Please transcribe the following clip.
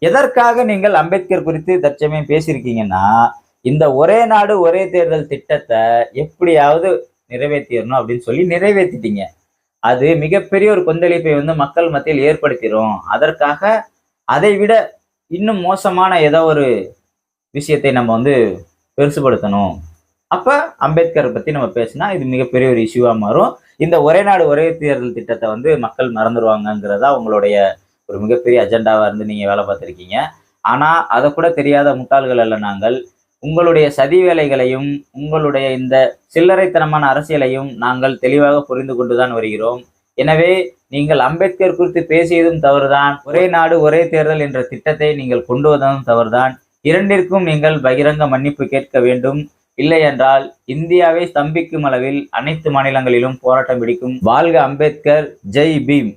எதற்காக நீங்கள் அம்பேத்கர் குறித்து தற்சமயம் பேசியிருக்கீங்கன்னா, இந்த ஒரே நாடு ஒரே தேர்தல் திட்டத்தை எப்படியாவது நிறைவேற்றிடணும் அப்படின்னு சொல்லி நிறைவேற்றிட்டீங்க. அது மிகப்பெரிய ஒரு கொந்தளிப்பை மக்கள் மத்தியில் ஏற்படுத்திரும். அதற்காக அதை விட இன்னும் மோசமான ஏதோ ஒரு விஷயத்தை நம்ம பெருசுபடுத்தணும். அப்ப அம்பேத்கரை பத்தி நம்ம பேசினா இது மிகப்பெரிய ஒரு இஷ்யூவா மாறும். இந்த ஒரே நாடு ஒரே தேர்தல் திட்டத்தை மக்கள் மறந்துடுவாங்கங்கிறதா உங்களுடைய ஒரு மிகப்பெரிய அஜெண்டாவா இருந்து நீங்க வேலை பார்த்திருக்கீங்க. ஆனா அதை கூட தெரியாத முட்டாள்கள் அல்ல நாங்கள். உங்களுடைய சதி வேலைகளையும் உங்களுடைய இந்த சில்லறைத்தனமான அரசியலையும் நாங்கள் தெளிவாக புரிந்து கொண்டுதான் வருகிறோம். எனவே நீங்கள் அம்பேத்கர் குறித்து பேசியதும் தவறுதான், ஒரே நாடு ஒரே தேர்தல் என்ற திட்டத்தை நீங்கள் கொண்டு வந்ததும் தவறுதான். இரண்டிற்கும் நீங்கள் பகிரங்க மன்னிப்பு கேட்க வேண்டும். இல்லை என்றால் இந்தியாவை ஸ்தம்பிக்கும் அளவில் அனைத்து மாநிலங்களிலும் போராட்டம் பிடிக்கும். வாழ்க அம்பேத்கர், ஜெய் பீம்.